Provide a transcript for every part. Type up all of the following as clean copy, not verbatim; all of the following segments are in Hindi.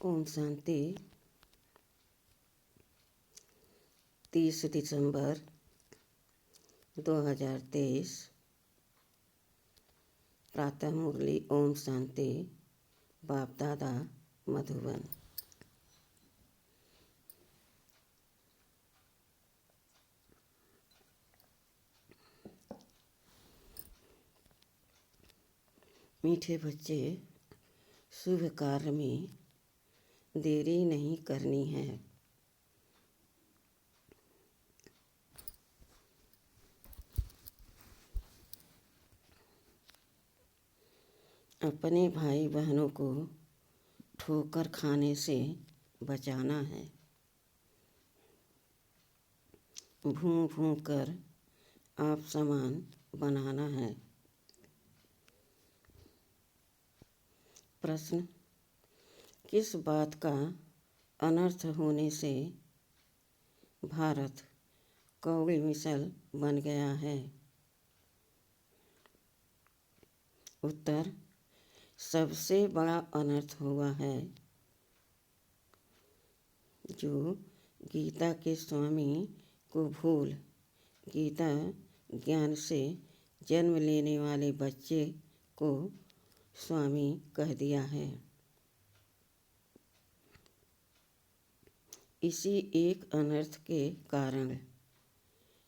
ओम शांति। 30 दिसंबर 2023 प्रातः मुरली। ओम शांति। बाप दादा मधुबन। मीठे बच्चे, शुभ कार्य में देरी नहीं करनी है। अपने भाई बहनों को ठोकर खाने से बचाना है। भून भून कर आप सामान बनाना है। प्रश्न: किस बात का अनर्थ होने से भारत कौड़ी मिसल बन गया है? उत्तर: सबसे बड़ा अनर्थ हुआ है जो गीता के स्वामी को भूल गीता ज्ञान से जन्म लेने वाले बच्चे को स्वामी कह दिया है। इसी एक अनर्थ के कारण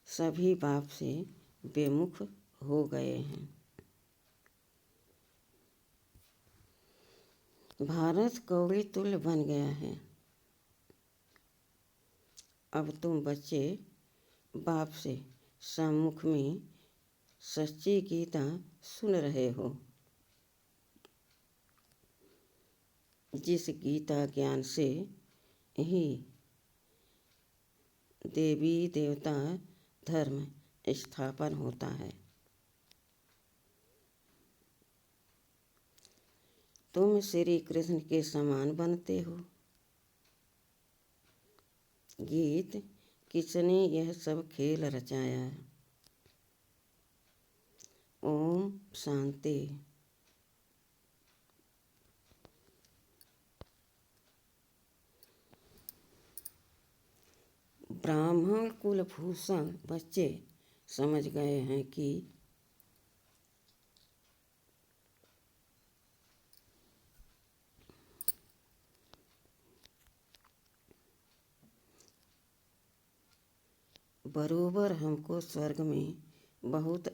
सभी बाप से बेमुख हो गए हैं। भारत कौड़ी तुल्य बन गया है। अब तुम बच्चे बाप से सम्मुख में सच्ची गीता सुन रहे हो। जिस गीता ज्ञान से ही देवी देवता धर्म स्थापन होता है। तुम श्री कृष्ण के समान बनते हो। गीत किसने यह सब खेल रचाया? ओम शांति। ब्राह्मण कुलभूषण बच्चे समझ गए हैं कि बरोबर हमको स्वर्ग में बहुत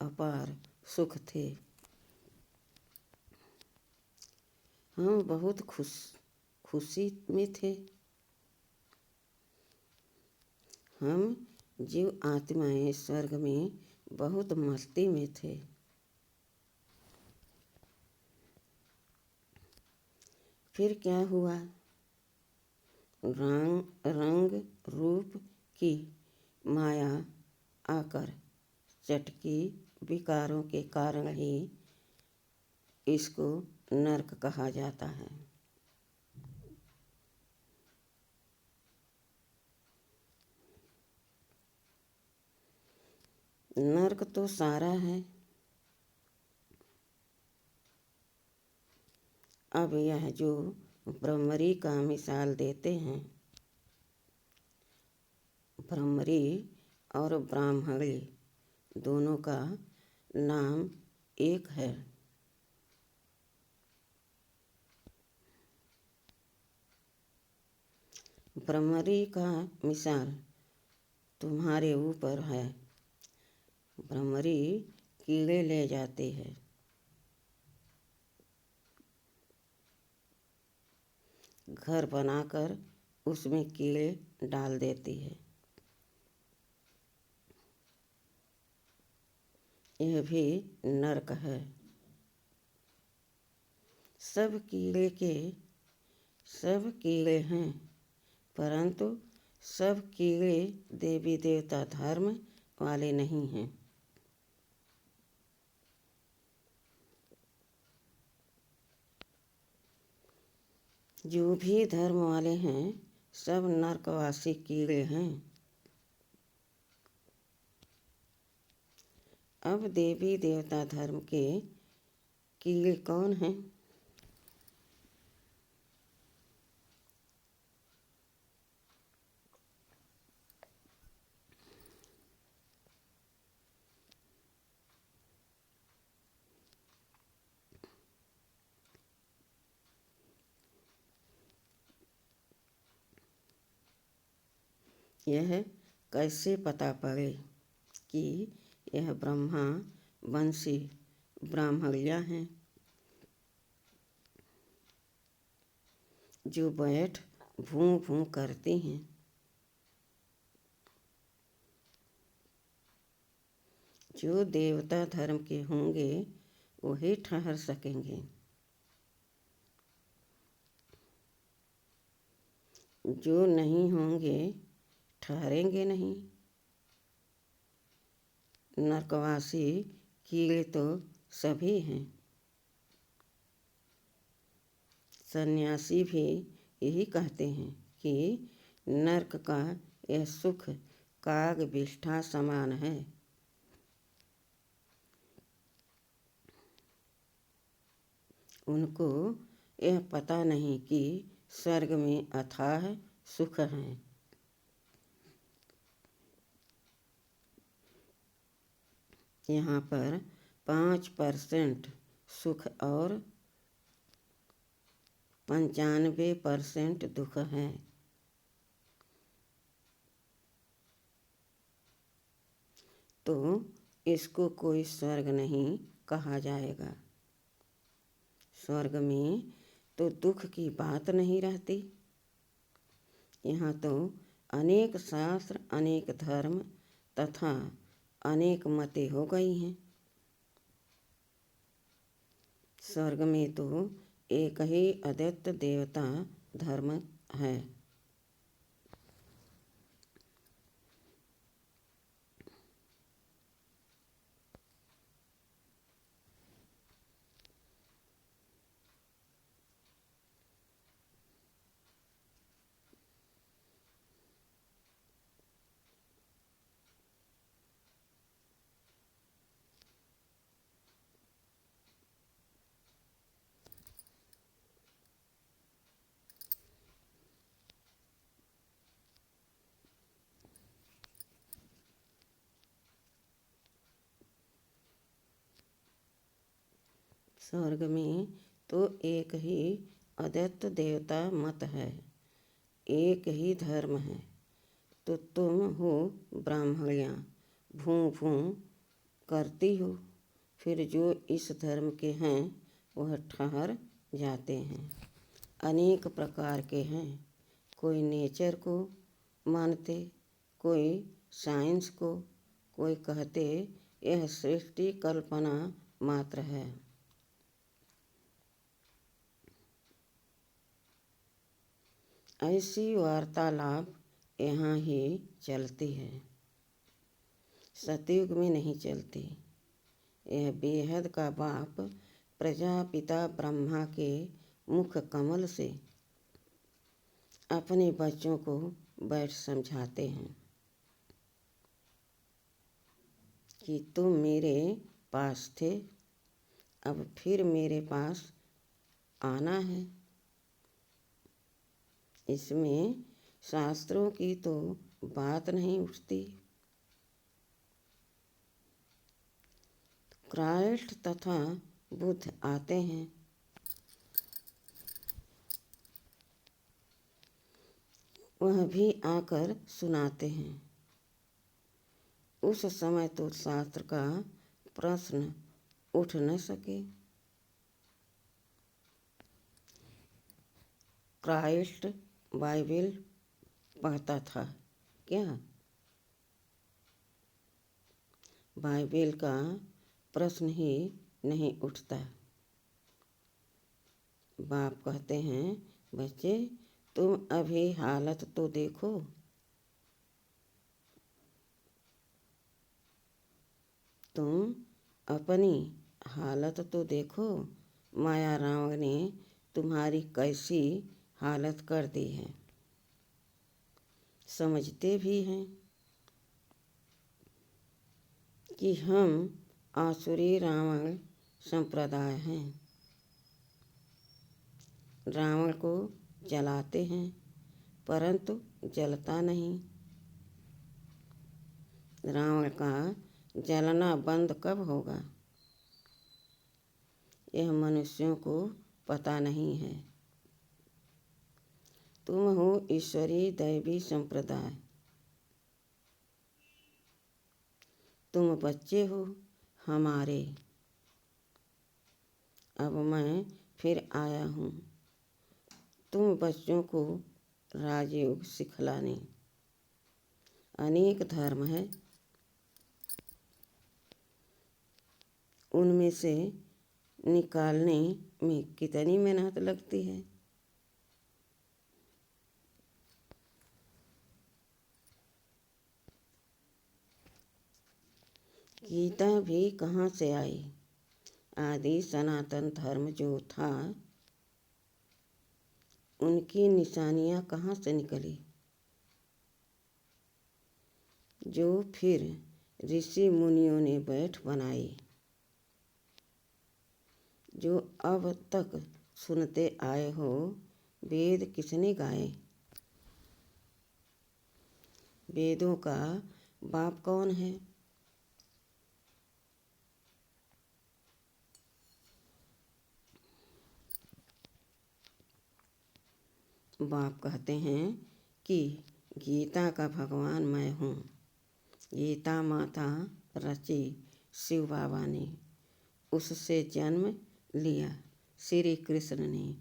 अपार सुख थे। हम बहुत खुशी में थे। हम जीव आत्माएं स्वर्ग में बहुत मस्ती में थे। फिर क्या हुआ? रंग रूप की माया आकर चटकी विकारों के कारण ही इसको नरक कहा जाता है। नरक तो सारा है। अब यह जो ब्रह्मरी का मिसाल देते हैं, ब्रह्मरी और ब्राह्मणी दोनों का नाम एक है। ब्रह्मरी का मिसाल तुम्हारे ऊपर है। ब्रह्मरी कीड़े ले जाते हैं। घर बनाकर उसमें कीड़े डाल देती है। यह भी नरक है। सब कीड़े हैं, परंतु सब कीड़े देवी देवता धर्म वाले नहीं हैं। जो भी धर्म वाले हैं सब नरकवासी कीड़े हैं। अब देवी देवता धर्म के कीड़े कौन हैं? यह कैसे पता पड़े कि यह ब्रह्मा वंशी ब्राह्मणियाँ हैं जो बैठ भूं भूं करती हैं। जो देवता धर्म के होंगे वही ठहर सकेंगे। जो नहीं होंगे ठहरेंगे नहीं। नरकवासी कीड़े तो सभी हैं। सन्यासी भी यही कहते हैं कि नरक का यह सुख काग विष्ठा समान है। उनको यह पता नहीं कि स्वर्ग में अथाह सुख है। यहाँ पर 5% सुख और 95% दुख है। तो इसको कोई स्वर्ग नहीं कहा जाएगा। स्वर्ग में तो दुख की बात नहीं रहती। यहाँ तो अनेक शास्त्र, अनेक धर्म तथा अनेक मतें हो गई हैं। स्वर्ग में तो एक ही अद्वैत देवता धर्म है। स्वर्ग में तो एक ही अद्वैत देवता मत है, एक ही धर्म है। तो तुम हो ब्राह्मणियाँ, भूं भूं करती हो। फिर जो इस धर्म के हैं वह ठहर जाते हैं। अनेक प्रकार के हैं। कोई नेचर को मानते, कोई साइंस को, कोई कहते यह सृष्टि कल्पना मात्र है। ऐसी वार्तालाप यहाँ ही चलती है, सतयुग में नहीं चलती। यह बेहद का बाप प्रजापिता ब्रह्मा के मुख कमल से अपने बच्चों को बैठ समझाते हैं कि तुम मेरे पास थे, अब फिर मेरे पास आना है। इसमें शास्त्रों की तो बात नहीं उठती। क्राइस्ट तथा बुद्ध आते हैं, वह भी आकर सुनाते हैं। उस समय तो शास्त्र का प्रश्न उठ न सके। क्राइस्ट बाइबिल पढ़ता था क्या? बाइबिल का प्रश्न ही नहीं उठता। बाप कहते हैं, बच्चे तुम अभी हालत तो देखो। तुम अपनी हालत तो देखो। माया रावण ने तुम्हारी कैसी हालत कर दी है। समझते भी हैं कि हम आसुरी रावण संप्रदाय हैं। रावण को जलाते हैं परंतु जलता नहीं। रावण का जलना बंद कब होगा यह मनुष्यों को पता नहीं है। तुम हो ईश्वरी दैवी संप्रदाय, तुम बच्चे हो हमारे, अब मैं फिर आया हूँ तुम बच्चों को राजयोग सिखलाने। अनेक धर्म है, उनमें से निकालने में कितनी मेहनत लगती है। गीता भी कहाँ से आई? आदि सनातन धर्म जो था, उनकी निशानियाँ कहाँ से निकली, जो फिर ऋषि मुनियों ने बैठ बनाई, जो अब तक सुनते आए हो। वेद किसने गाए? वेदों का बाप कौन है? बाप कहते हैं कि गीता का भगवान मैं हूँ। गीता माता रची शिव बाबा ने, उससे जन्म लिया श्री कृष्ण ने।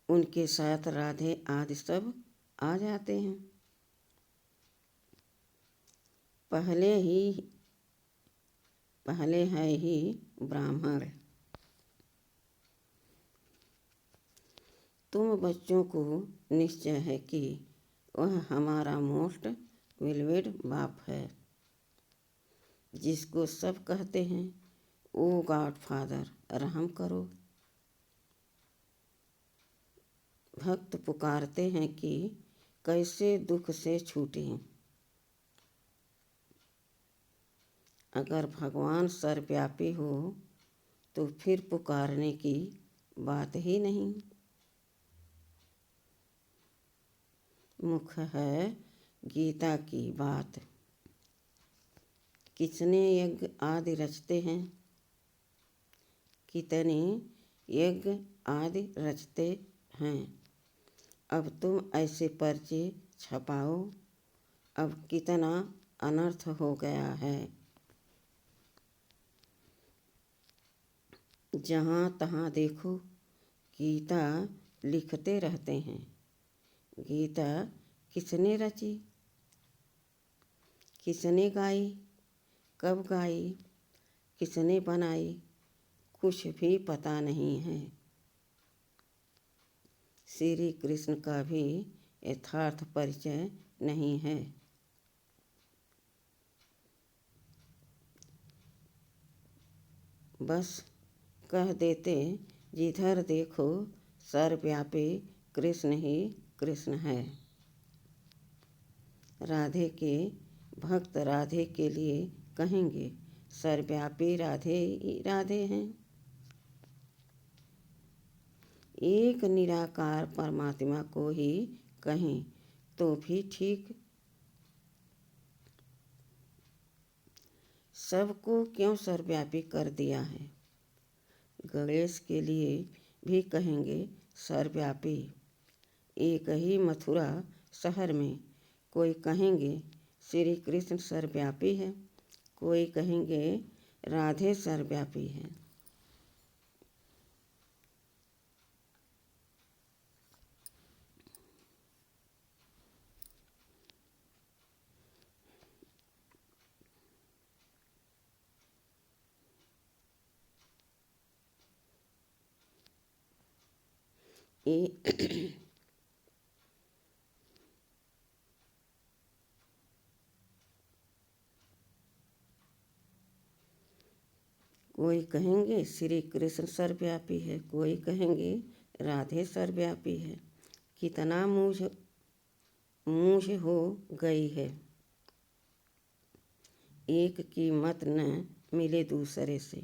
उनके साथ राधे आदि सब आ जाते हैं। पहले है ही ब्राह्मण। तुम बच्चों को निश्चय है कि वह हमारा मोस्ट बिलवेड बाप है, जिसको सब कहते हैं ओ गॉड फादर, रहम करो। भक्त पुकारते हैं कि कैसे दुख से छूटें। अगर भगवान सर्वव्यापी हो तो फिर पुकारने की बात ही नहीं। मुख्य है गीता की बात। कितने यज्ञ आदि रचते हैं, कितने यज्ञ आदि रचते हैं। अब तुम ऐसे पर्चे छपाओ, अब कितना अनर्थ हो गया है। जहाँ तहाँ देखो गीता लिखते रहते हैं। गीता किसने रची, किसने गाई, कब गाई, किसने बनाई, कुछ भी पता नहीं है। श्री कृष्ण का भी यथार्थ परिचय नहीं है। बस कह देते जिधर देखो सर्वव्यापी कृष्ण ही कृष्ण है। राधे के भक्त राधे के लिए कहेंगे सर्वव्यापी राधे ही राधे हैं। एक निराकार परमात्मा को ही कहें तो भी ठीक। सबको क्यों सर्वव्यापी कर दिया है? गणेश के लिए भी कहेंगे सर्वव्यापी। एक ही मथुरा शहर में कोई कहेंगे श्री कृष्ण सर्वव्यापी है, कोई कहेंगे राधे सर्वव्यापी है। कोई कहेंगे श्री कृष्ण सर्वव्यापी है, कोई कहेंगे राधे सर्वव्यापी है। कितना मूझ हो गई है। एक की मत न मिले दूसरे से।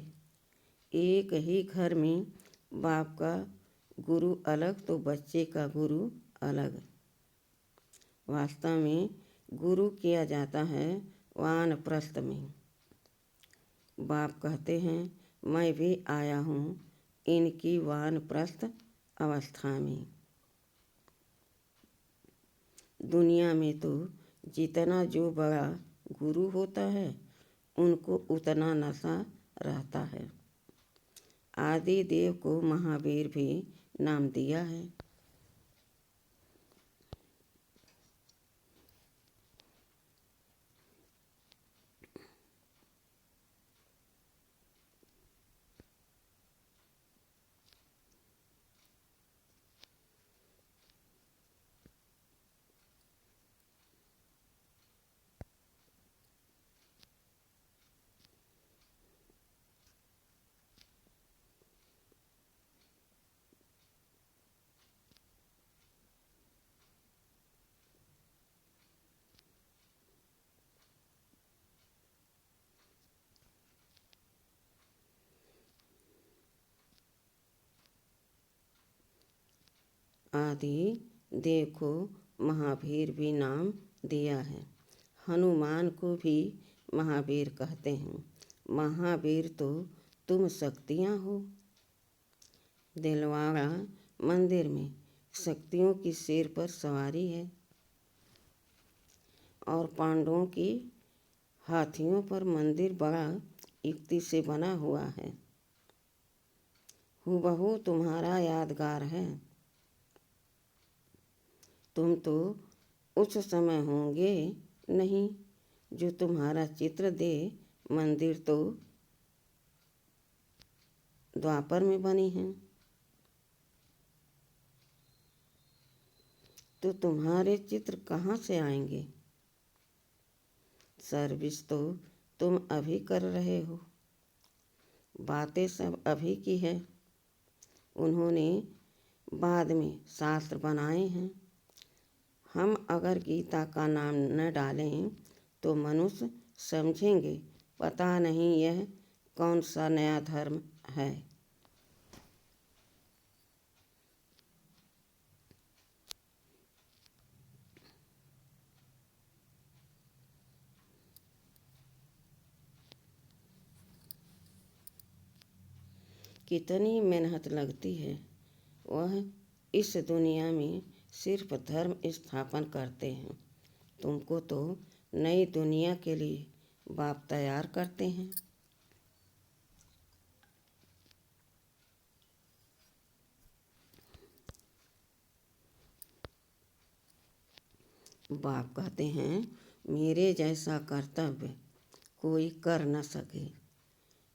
एक ही घर में बाप का गुरु अलग तो बच्चे का गुरु अलग। वास्तव में गुरु किया जाता है वानप्रस्थ में। बाप कहते हैं मैं भी आया हूँ इनकी वानप्रस्थ अवस्था में। दुनिया में तो जितना जो बड़ा गुरु होता है उनको उतना नशा रहता है। आदि देव को महावीर भी नाम दिया है। आदि देव को महावीर भी नाम दिया है। हनुमान को भी महावीर कहते हैं। महावीर तो तुम शक्तियाँ हो। दिलवाड़ा मंदिर में शक्तियों की शेर पर सवारी है और पांडवों की हाथियों पर मंदिर बड़ा युक्ति से बना हुआ है। हूबहू तुम्हारा यादगार है। तुम तो उस समय होंगे नहीं जो तुम्हारा चित्र दे। मंदिर तो द्वापर में बनी है, तो तुम्हारे चित्र कहाँ से आएंगे। सर्विस तो तुम अभी कर रहे हो। बातें सब अभी की है। उन्होंने बाद में शास्त्र बनाए हैं। हम अगर गीता का नाम न डालें तो मनुष्य समझेंगे पता नहीं यह कौन सा नया धर्म है। कितनी मेहनत लगती है। वह इस दुनिया में सिर्फ धर्म स्थापन करते हैं। तुमको तो नई दुनिया के लिए बाप तैयार करते हैं। बाप कहते हैं मेरे जैसा कर्तव्य कोई कर न सके।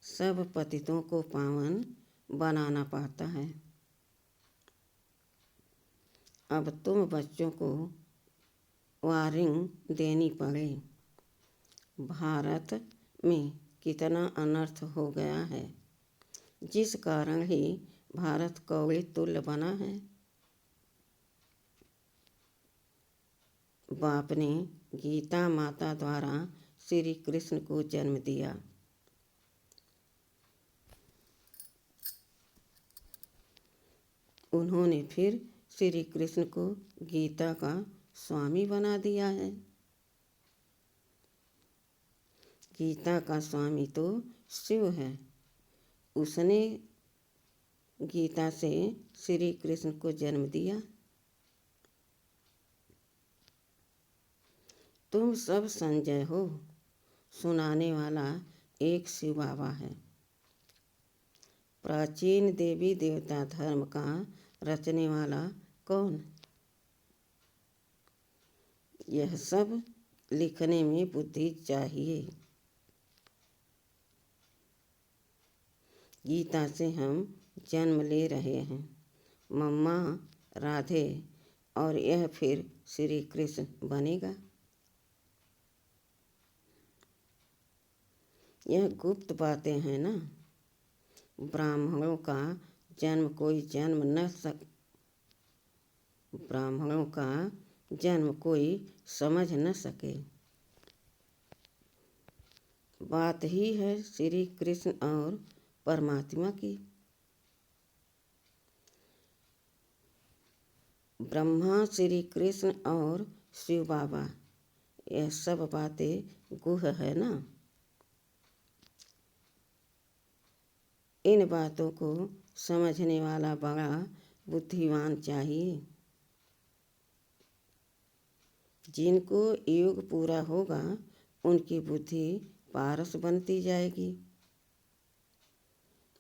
सब पतितों को पावन बनाना पड़ता है। अब तुम बच्चों को वार्निंग देनी पड़े। भारत में कितना अनर्थ हो गया है, जिस कारण ही भारत कौड़ी तुल्य बना है। बाप ने गीता माता द्वारा श्री कृष्ण को जन्म दिया। उन्होंने फिर श्री कृष्ण को गीता का स्वामी बना दिया है। गीता का स्वामी तो शिव है। उसने गीता से श्री कृष्ण को जन्म दिया। तुम सब संजय हो। सुनाने वाला एक शिव बाबा है। प्राचीन देवी देवता धर्म का रचने वाला कौन। यह सब लिखने में बुद्धि चाहिए। गीता से हम जन्म ले रहे हैं। मम्मा राधे और यह फिर श्री कृष्ण बनेगा। यह गुप्त बातें हैं ना। ब्राह्मणों का जन्म कोई समझ न सके। बात ही है श्री कृष्ण और परमात्मा की। ब्रह्मा श्री कृष्ण और शिव बाबा, यह सब बातें गुह है ना। इन बातों को समझने वाला बड़ा बुद्धिमान चाहिए। जिनको युग पूरा होगा उनकी बुद्धि पारस बनती जाएगी।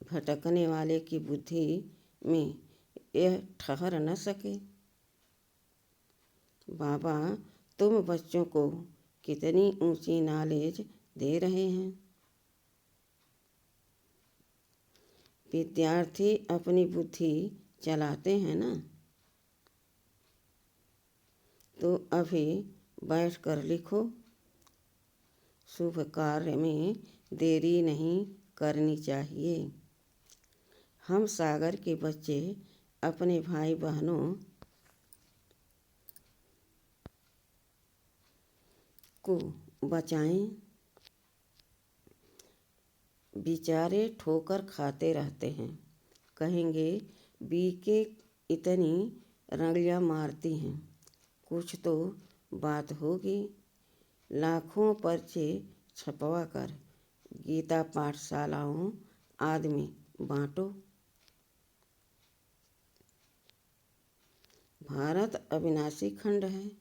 भटकने वाले की बुद्धि में यह ठहर न सके। बाबा तुम बच्चों को कितनी ऊंची नॉलेज दे रहे हैं। विद्यार्थी अपनी बुद्धि चलाते हैं ना, तो अभी बैठ कर लिखो। शुभ कार्य में देरी नहीं करनी चाहिए। हम सागर के बच्चे अपने भाई बहनों को बचाएं। बेचारे ठोकर खाते रहते हैं। कहेंगे बीके इतनी रंगलियाँ मारती हैं, कुछ तो बात होगी। लाखों पर्चे छपवा कर गीता पाठशालाओं आदि में बांटो। भारत अविनाशी खंड है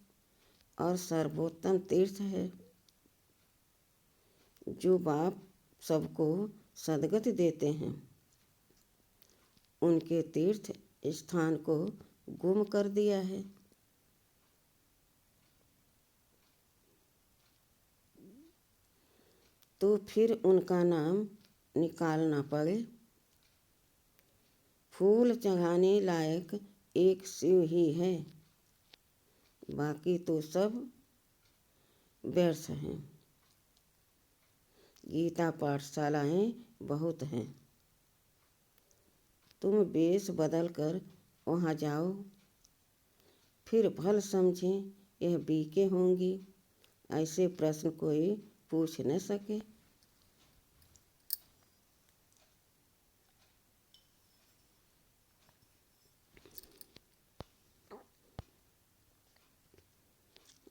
और सर्वोत्तम तीर्थ है। जो बाप सबको सद्गति देते हैं, उनके तीर्थ स्थान को गुम कर दिया है। तो फिर उनका नाम निकालना पड़े। फूल चढ़ाने लायक एक शिव ही है, बाकी तो सब व्यर्थ हैं। गीता पाठशालाएं बहुत हैं। तुम वेश बदल कर वहाँ जाओ, फिर भल समझें यह बीके होंगी। ऐसे प्रश्न कोई पूछ न सके।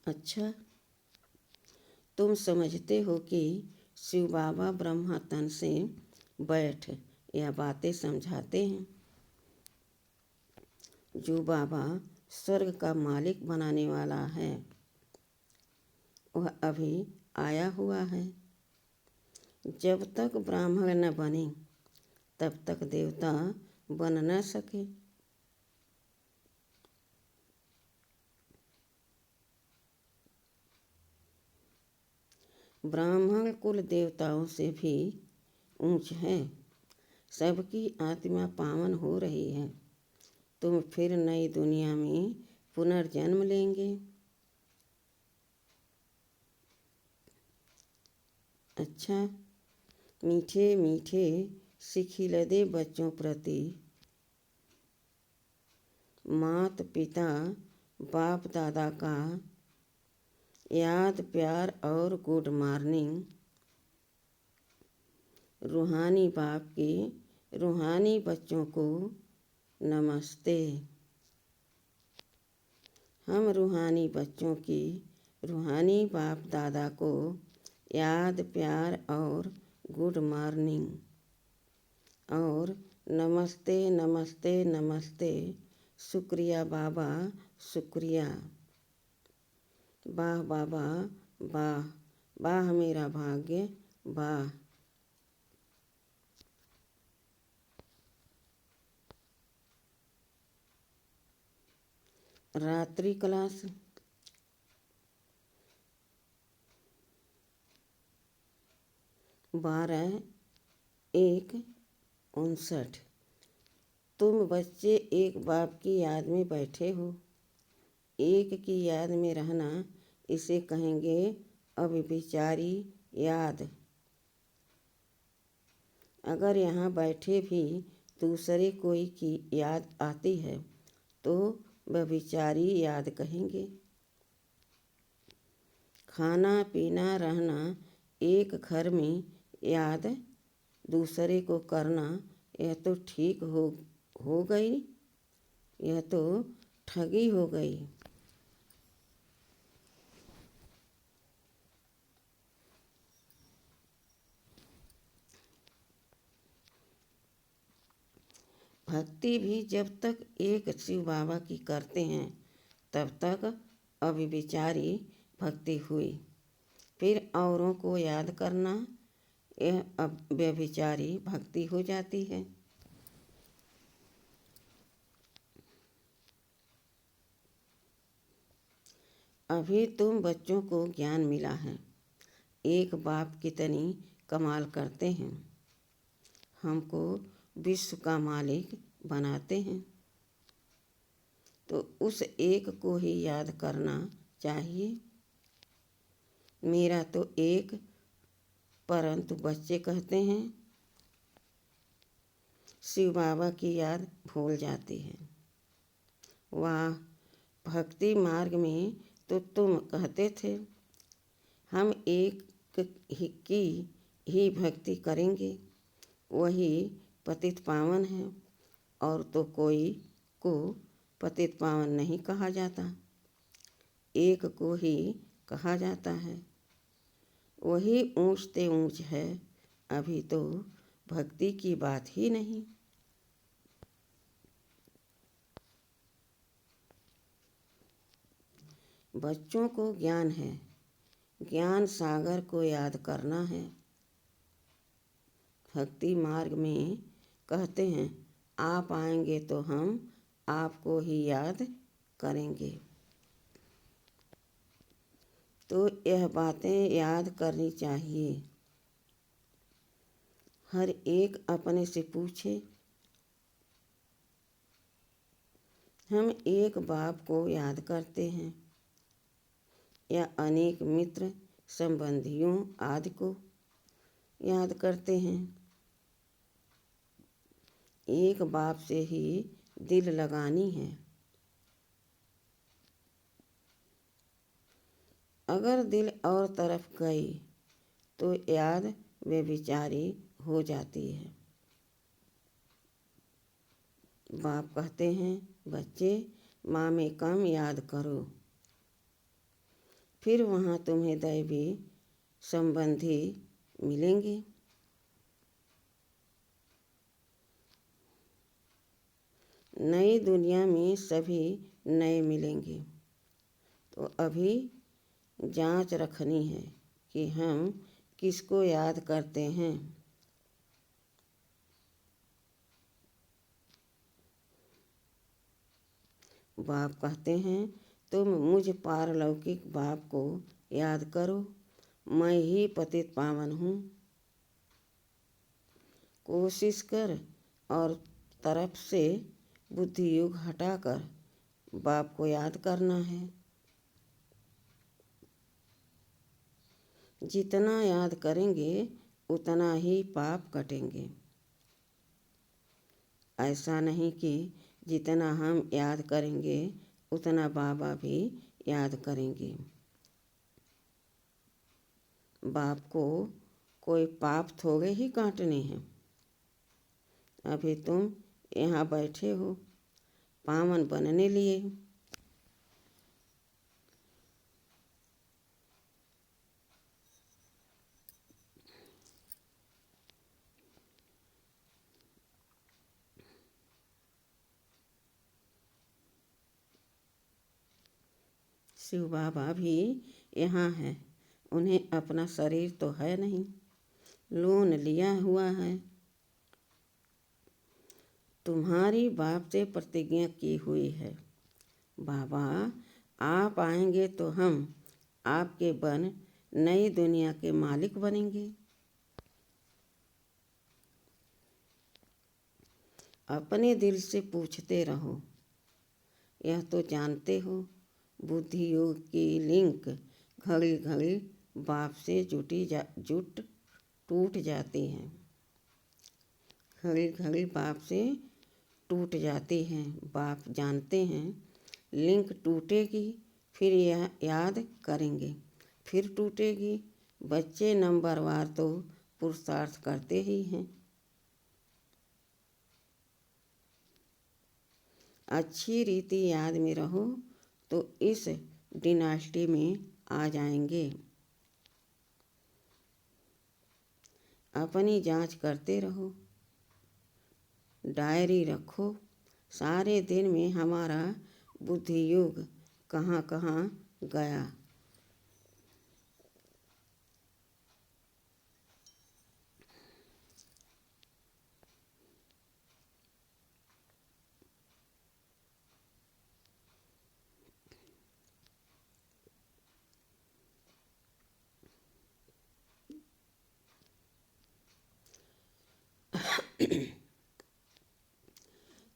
अच्छा, तुम समझते हो कि शिव बाबा ब्रह्मा तन से बैठ यह बातें समझाते हैं। जो बाबा स्वर्ग का मालिक बनाने वाला है, वह अभी आया हुआ है। जब तक ब्राह्मण न बने तब तक देवता बन न सके। ब्राह्मण कुल देवताओं से भी ऊंच है। सबकी आत्मा पावन हो रही है। तुम फिर नई दुनिया में पुनर्जन्म लेंगे। अच्छा, मीठे मीठे सिखिलदे बच्चों प्रति माता पिता बाप दादा का याद प्यार और गुड मॉर्निंग। रूहानी बाप के रूहानी बच्चों को नमस्ते। हम रूहानी बच्चों की रूहानी बाप दादा को याद प्यार और गुड मॉर्निंग और नमस्ते नमस्ते नमस्ते। शुक्रिया बाबा, शुक्रिया। वाह बाबा, वाह वाह मेरा भाग्य, वाह। रात्रि क्लास। 12/1/59। तुम बच्चे एक बाप की याद में बैठे हो। एक की याद में रहना, इसे कहेंगे अविचारी याद। अगर यहाँ बैठे भी दूसरे कोई की याद आती है तो व्यभिचारी याद कहेंगे। खाना पीना रहना एक घर में याद दूसरे को करना, यह तो ठीक हो गई, यह तो ठगी हो गई। भक्ति भी जब तक एक शिव बाबा की करते हैं तब तक अविचारी भक्ति हुई। फिर औरों को याद करना, यह व्यभिचारी भक्ति हो जाती है। अभी तुम बच्चों को ज्ञान मिला है, एक बाप कितनी कमाल करते हैं, हमको विश्व का मालिक बनाते हैं। तो उस एक को ही याद करना चाहिए। मेरा तो एक, परंतु बच्चे कहते हैं शिव बाबा की याद भूल जाती है। वाह, भक्ति मार्ग में तो तुम कहते थे हम एक की ही भक्ति करेंगे, वही पतित पावन है, और तो कोई को पतित पावन नहीं कहा जाता, एक को ही कहा जाता है। वही ऊंच ते ऊंच है, अभी तो भक्ति की बात ही नहीं। बच्चों को ज्ञान है, ज्ञान सागर को याद करना है। भक्ति मार्ग में कहते हैं आप आएंगे तो हम आपको ही याद करेंगे। तो यह बातें याद करनी चाहिए। हर एक अपने से पूछे, हम एक बाप को याद करते हैं या अनेक मित्र संबंधियों आदि को याद करते हैं। एक बाप से ही दिल लगानी है। अगर दिल और तरफ गई तो याद बेविचारी हो जाती है। बाप कहते हैं बच्चे माँ में कम याद करो, फिर वहाँ तुम्हें दैवी संबंधी मिलेंगे। नई दुनिया में सभी नए मिलेंगे। तो अभी जांच रखनी है कि हम किसको याद करते हैं। बाप कहते हैं तुम मुझ पारलौकिक बाप को याद करो, मैं ही पतित पावन हूँ। कोशिश कर और तरफ से बुद्धि युग हटाकर बाप को याद करना है। जितना याद करेंगे उतना ही पाप कटेंगे। ऐसा नहीं कि जितना हम याद करेंगे उतना बाबा भी याद करेंगे। बाप को कोई पाप थोड़े ही काटने हैं। अभी तुम यहाँ बैठे हो पावन बनने लिए। शिव बाबा भी यहाँ है, उन्हें अपना शरीर तो है नहीं, लोन लिया हुआ है। तुम्हारी बाप से प्रतिज्ञा की हुई है, बाबा आप आएंगे तो हम आपके बन नई दुनिया के मालिक बनेंगे। अपने दिल से पूछते रहो। यह तो जानते हो बुद्धि योग की लिंक घड़ी घड़ी बाप से जुट टूट जाती हैं। घड़ी घड़ी बाप से टूट जाती हैं। बाप जानते हैं लिंक टूटेगी, फिर यह याद करेंगे, फिर टूटेगी। बच्चे नंबरवार तो पुरुषार्थ करते ही हैं। अच्छी रीति याद में रहो तो इस डिनास्टी में आ जाएंगे। अपनी जांच करते रहो, डायरी रखो, सारे दिन में हमारा बुद्धि योग कहाँ कहाँ गया।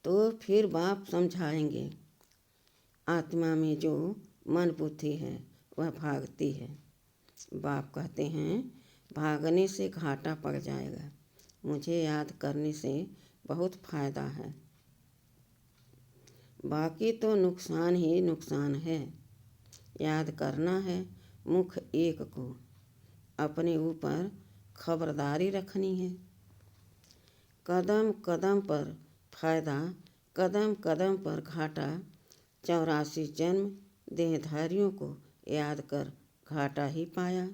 तो फिर बाप समझाएंगे। आत्मा में जो मन बुद्धि है वह भागती है। बाप कहते हैं भागने से घाटा पड़ जाएगा, मुझे याद करने से बहुत फायदा है। बाकी तो नुकसान ही नुकसान है। याद करना है मुख एक को, अपने ऊपर खबरदारी रखनी है। कदम कदम पर फायदा, कदम कदम पर घाटा। 84 जन्म देहधारियों को याद कर घाटा ही पाया।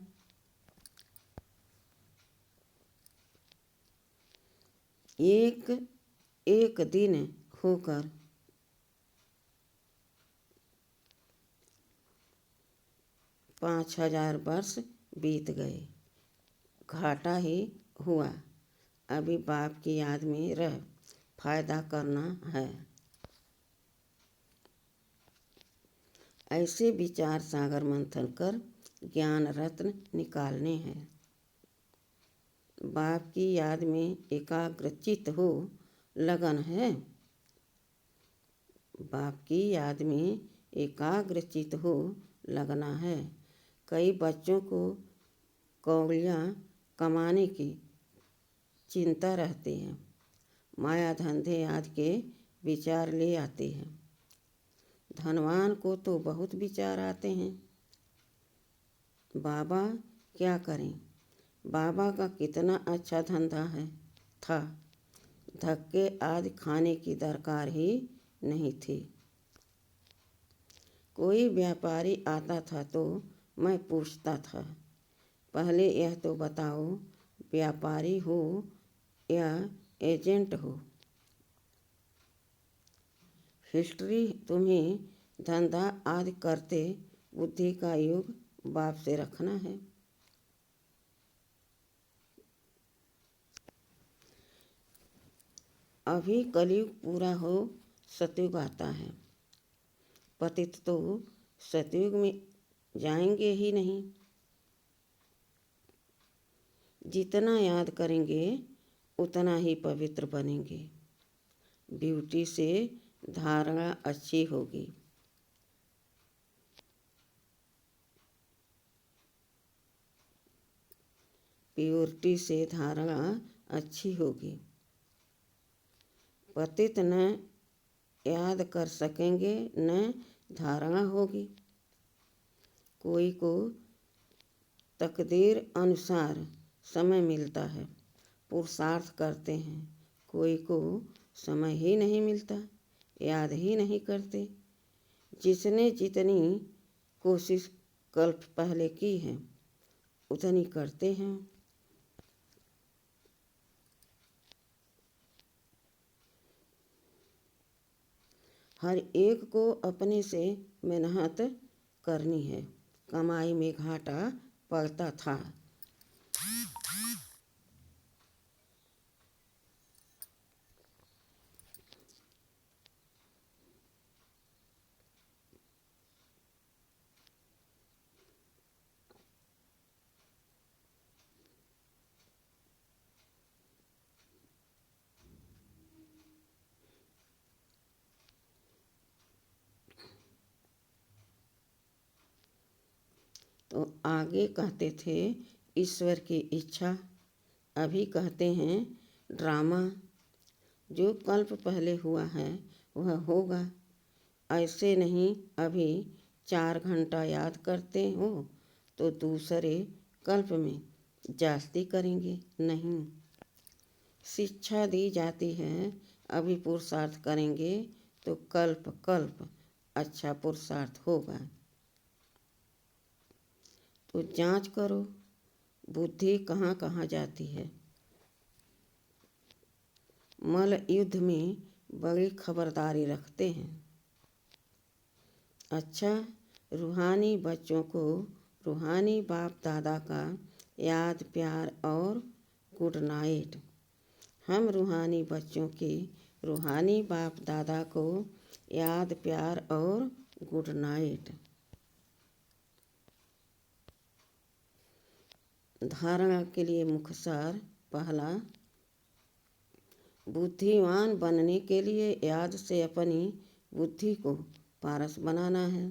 एक एक दिन होकर 5000 वर्ष बीत गए, घाटा ही हुआ। अभी बाप की याद में रह फायदा करना है। ऐसे विचार सागर मंथन कर ज्ञान रत्न निकालने हैं। बाप की याद में एकाग्रचित हो लगन है। बाप की याद में एकाग्रचित हो लगना है। कई बच्चों को कौड़ियाँ कमाने की चिंता रहती है, माया धंधे आदि के विचार ले आते हैं। धनवान को तो बहुत विचार आते हैं। बाबा क्या करें, बाबा का कितना अच्छा धंधा है था, धक्के आदि खाने की दरकार ही नहीं थी। कोई व्यापारी आता था तो मैं पूछता था, पहले यह तो बताओ व्यापारी हो या एजेंट हो। हिस्ट्री तुम्हें धंधा आदि करते बुद्धि का योग बाप से रखना है। अभी कलयुग पूरा हो सतयुग आता है। पतित तो सतयुग में जाएंगे ही नहीं। जितना याद करेंगे उतना ही पवित्र बनेंगे। ब्यूटी से धारणा अच्छी होगी। प्योरिटी से धारणा अच्छी होगी। पतित न याद कर सकेंगे न धारणा होगी। कोई को तकदीर अनुसार समय मिलता है, पुरुषार्थ करते हैं। कोई को समय ही नहीं मिलता, याद ही नहीं करते। जिसने जितनी कोशिश कल्प पहले की है उतनी करते हैं। हर एक को अपने से मेहनत करनी है। कमाई में घाटा पड़ता था। तो आगे कहते थे ईश्वर की इच्छा, अभी कहते हैं ड्रामा। जो कल्प पहले हुआ है वह होगा। ऐसे नहीं अभी 4 घंटा याद करते हो तो दूसरे कल्प में जास्ती करेंगे नहीं। शिक्षा दी जाती है, अभी पुरुषार्थ करेंगे तो कल्प कल्प अच्छा पुरुषार्थ होगा। तो जांच करो बुद्धि कहाँ कहाँ जाती है। मल युद्ध में बड़ी खबरदारी रखते हैं। अच्छा, रूहानी बच्चों को रूहानी बाप दादा का याद प्यार और गुड नाइट। हम रूहानी बच्चों के रूहानी बाप दादा को याद प्यार और गुड नाइट। धारणा के लिए मुख्य सार, पहला बुद्धिमान बनने के लिए याद से अपनी बुद्धि को पारस बनाना है।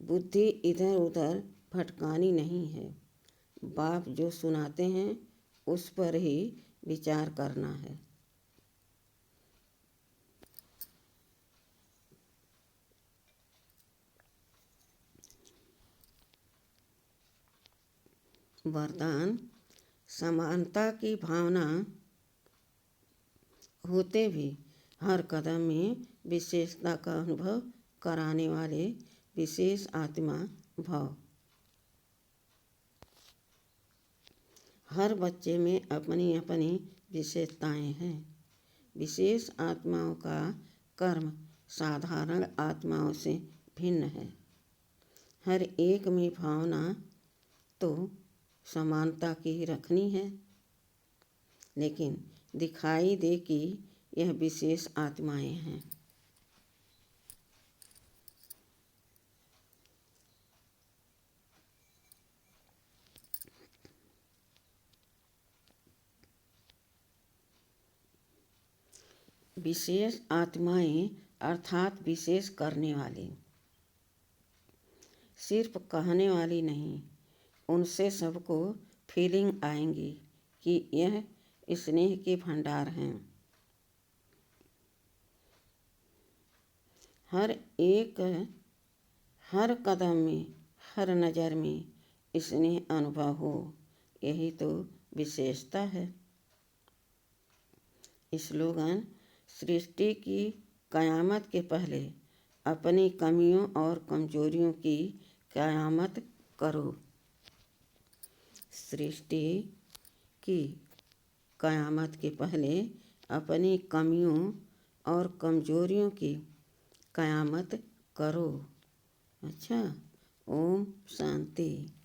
बुद्धि इधर उधर भटकानी नहीं है। बाप जो सुनाते हैं उस पर ही विचार करना है। वरदान। समानता की भावना होते भी हर कदम में विशेषता का अनुभव कराने वाले विशेष आत्मा भाव। हर बच्चे में अपनी अपनी विशेषताएं हैं। विशेष आत्माओं का कर्म साधारण आत्माओं से भिन्न है। हर एक में भावना तो समानता की रखनी है, लेकिन दिखाई दे कि यह विशेष आत्माएं हैं। विशेष आत्माएं अर्थात विशेष करने वाली, सिर्फ कहने वाली नहीं। उनसे सबको फीलिंग आएंगी कि यह स्नेह के भंडार हैं। हर एक, हर कदम में, हर नज़र में स्नेह अनुभव हो, यही तो विशेषता है। स्लोगन। सृष्टि की क़यामत के पहले अपनी कमियों और कमजोरियों की क़यामत करो। सृष्टि की क़यामत के पहले अपनी कमियों और कमजोरियों की क़यामत करो। अच्छा, ओम शांति।